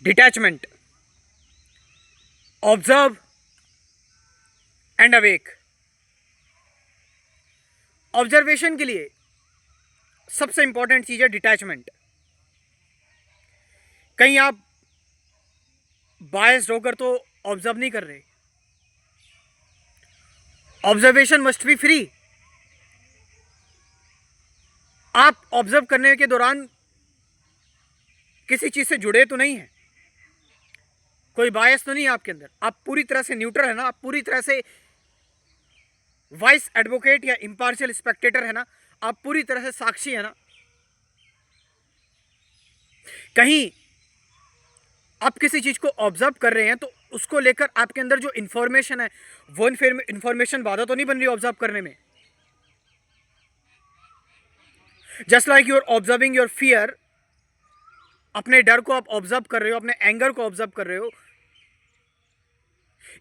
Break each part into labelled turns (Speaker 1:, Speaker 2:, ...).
Speaker 1: Detachment, observe and awake. Observation के लिए सबसे इंपॉर्टेंट चीज है डिटैचमेंट। कहीं आप बायस्ड होकर तो ऑब्जर्व नहीं कर रहे। Observation must be free. आप ऑब्जर्व करने के दौरान किसी चीज से जुड़े तो नहीं है, कोई बायस तो नहीं है आपके अंदर, आप पूरी तरह से न्यूट्रल है ना, आप पूरी तरह से वाइस एडवोकेट या इंपार्शियल स्पेक्टेटर है ना, आप पूरी तरह से साक्षी है ना। कहीं आप किसी चीज को ऑब्जर्व कर रहे हैं तो उसको लेकर आपके अंदर जो इंफॉर्मेशन है वो इंफॉर्मेशन बाधा तो नहीं बन रही ऑब्जर्व करने में। Just like you are observing your fear, अपने डर को आप ऑब्जर्व कर रहे हो, अपने एंगर को ऑब्जर्व कर रहे हो,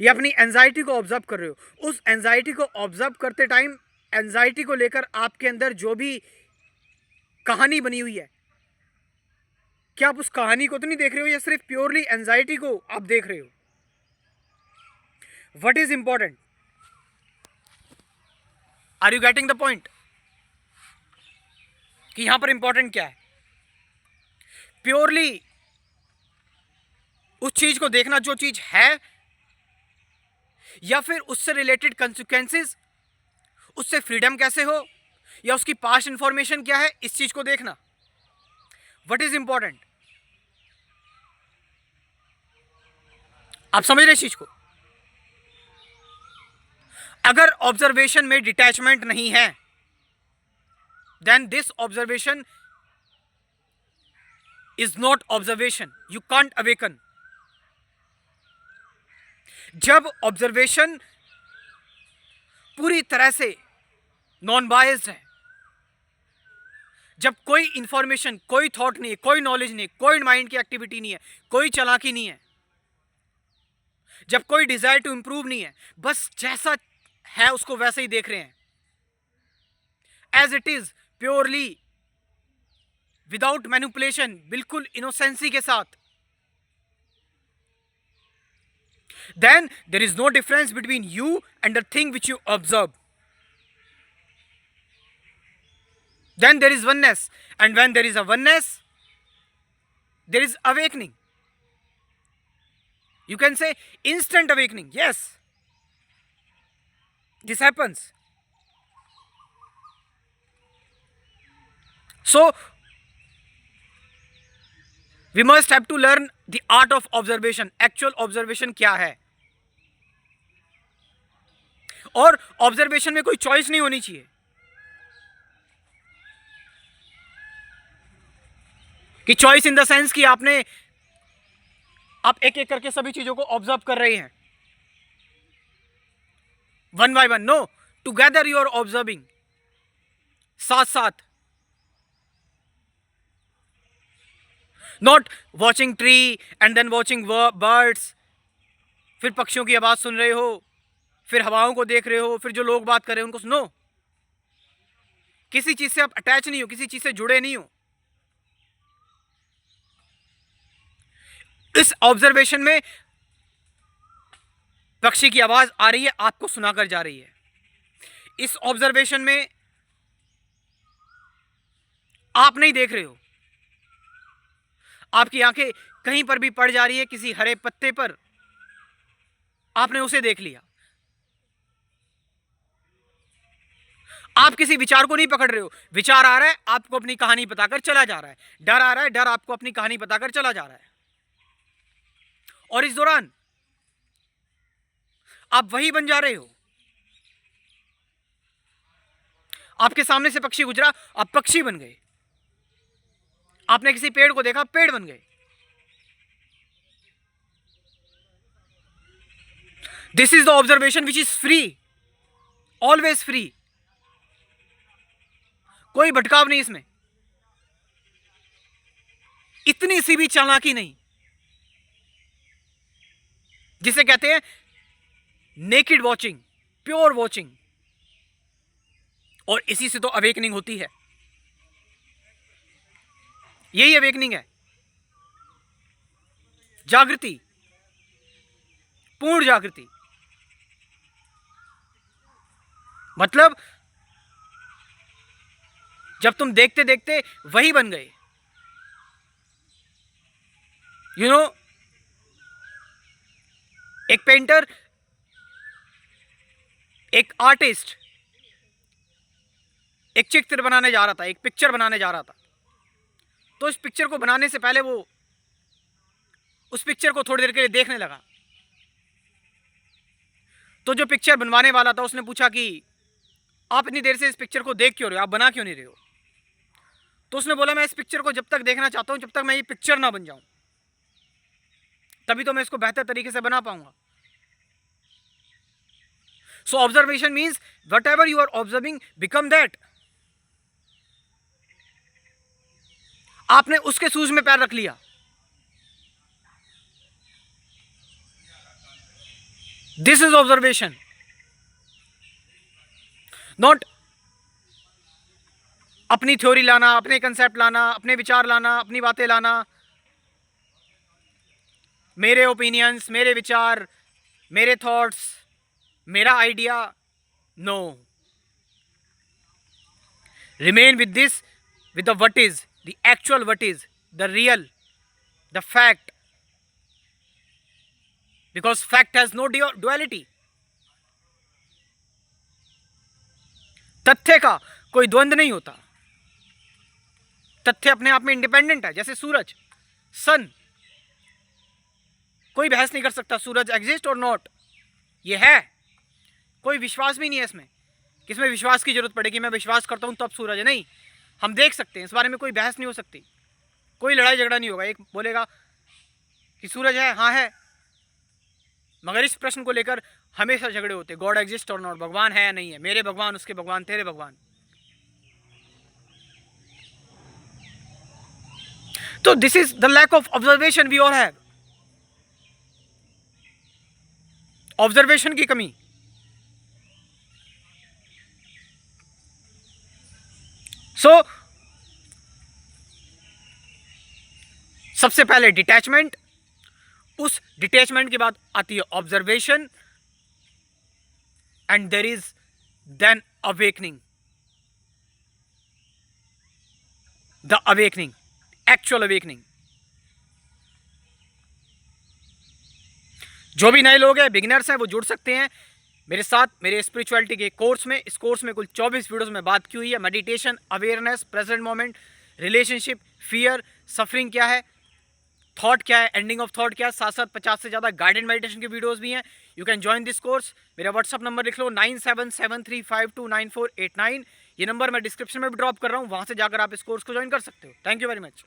Speaker 1: या अपनी एंजाइटी को ऑब्जर्व कर रहे हो। उस एंजाइटी को ऑब्जर्व करते टाइम एंजाइटी को लेकर आपके अंदर जो भी कहानी बनी हुई है, क्या आप उस कहानी को तो नहीं देख रहे हो, या सिर्फ प्योरली एंजाइटी को आप देख रहे हो? What is important? Are you getting the point कि यहां पर इंपॉर्टेंट क्या है? प्योरली उस चीज को देखना जो चीज है, या फिर उससे रिलेटेड कंसिक्वेंसेस, उससे फ्रीडम कैसे हो, या उसकी पास्ट इंफॉर्मेशन क्या है, इस चीज को देखना। What is important? आप समझ रहे इस चीज को? अगर ऑब्जर्वेशन में डिटैचमेंट नहीं है, then this observation is not observation, you can't awaken. जब ऑब्जर्वेशन पूरी तरह से नॉन बायस्ड है, जब कोई इंफॉर्मेशन, कोई थॉट नहीं है, कोई नॉलेज नहीं है, कोई माइंड की एक्टिविटी नहीं है, कोई चालाकी नहीं है, जब कोई डिजायर टू इंप्रूव नहीं है, बस जैसा है उसको वैसे ही देख रहे हैं, as it is, purely, without manipulation, बिल्कुल इनोसेंसी के साथ, then there is no difference between you and the thing which you observe. Then there is oneness, and when there is a oneness, there is awakening. You can say instant awakening. Yes, this happens. So we must have to learn the art of observation. Actual observation क्या है? और observation में कोई choice नहीं होनी चाहिए कि choice in the sense कि आप एक एक करके सभी चीजों को ऑब्जर्व कर रहे हैं one by one. No, together you are observing, साथ साथ। Not watching tree and then watching birds, फिर पक्षियों की आवाज सुन रहे हो, फिर हवाओं को देख रहे हो, फिर जो लोग बात कर रहे हो उनको सुनो। किसी चीज से आप अटैच नहीं हो, किसी चीज से जुड़े नहीं हो। इस ऑब्जर्वेशन में पक्षी की आवाज आ रही है, आपको सुनाकर जा रही है। इस ऑब्जर्वेशन में आप नहीं देख रहे हो, आपकी आंखें कहीं पर भी पड़ जा रही है, किसी हरे पत्ते पर, आपने उसे देख लिया। आप किसी विचार को नहीं पकड़ रहे हो, विचार आ रहा है, आपको अपनी कहानी बताकर चला जा रहा है। डर आ रहा है, डर आपको अपनी कहानी बताकर चला जा रहा है। और इस दौरान आप वही बन जा रहे हो। आपके सामने से पक्षी गुजरा, आप पक्षी बन गए। आपने किसी पेड़ को देखा, पेड़ बन गए। This is the observation which is free, always free. कोई भटकाव नहीं इसमें, इतनी सी भी चालाकी नहीं, जिसे कहते हैं नेकेड वॉचिंग, प्योर वॉचिंग। और इसी से तो अवेकनिंग होती है। यही अवेकनिंग है, जागृति, पूर्ण जागृति। मतलब जब तुम देखते देखते वही बन गए, यू नो। एक पेंटर, एक आर्टिस्ट एक चित्र बनाने जा रहा था, एक पिक्चर बनाने जा रहा था। तो इस पिक्चर को बनाने से पहले वो उस पिक्चर को थोड़ी देर के लिए देखने लगा। तो जो पिक्चर बनवाने वाला था उसने पूछा कि आप इतनी देर से इस पिक्चर को देख क्यों रहे हो, आप बना क्यों नहीं रहे हो? तो उसने बोला मैं इस पिक्चर को जब तक देखना चाहता हूं जब तक मैं ये पिक्चर ना बन जाऊं, तभी तो मैं इसको बेहतर तरीके से बना पाऊंगा। So observation means whatever you are observing become that. आपने उसके शूज में पैर रख लिया, दिस इज ऑब्जर्वेशन। नॉट अपनी थ्योरी लाना, अपने कंसेप्ट लाना, अपने विचार लाना, अपनी बातें लाना, मेरे ओपिनियंस, मेरे विचार, मेरे थॉट्स, मेरा idea. No, remain with this, with the what is, the actual what is, the real, the fact, because fact has no duality. तथ्य का कोई द्वंद्व नहीं होता, तथ्य अपने आप में इंडिपेंडेंट है। जैसे सूरज, सन, कोई बहस नहीं कर सकता सूरज एग्जिस्ट और नॉट, ये है। कोई विश्वास भी नहीं है इसमें, किसमें विश्वास की जरूरत पड़ेगी, मैं विश्वास करता हूं तब सूरज है, नहीं। हम देख सकते हैं, इस बारे में कोई बहस नहीं हो सकती, कोई लड़ाई झगड़ा नहीं होगा। एक बोलेगा कि सूरज है, हाँ है, मगर इस प्रश्न को लेकर हमेशा झगड़े होते, गॉड एग्जिस्ट और नॉट, भगवान है या नहीं है, मेरे भगवान, उसके भगवान, तेरे भगवान। तो this is the lack of observation we all have, observation की कमी। सो सबसे पहले डिटैचमेंट, उस डिटैचमेंट के बाद आती है observation, and there is then awakening, the awakening, actual awakening. जो भी नए लोग हैं, बिगिनर्स हैं, वो जुड़ सकते हैं मेरे साथ मेरे स्पिरिचुअलिटी के कोर्स में। इस कोर्स में कुल 24 वीडियोस में बात की हुई है, meditation, awareness, present moment, relationship, fear, suffering क्या है, थॉट क्या है, एंडिंग ऑफ थॉट क्या है, साथ साथ 50 से ज़्यादा गाइडेड मेडिटेशन के वीडियोस भी हैं। You can join this course. मेरा व्हाट्सअप नंबर लिख लो 9773529489। ये नंबर मैं डिस्क्रिप्शन में भी ड्रॉप कर रहा हूँ, वहाँ से जाकर आप इस कोर्स को ज्वाइन कर सकते हो। Thank you very much.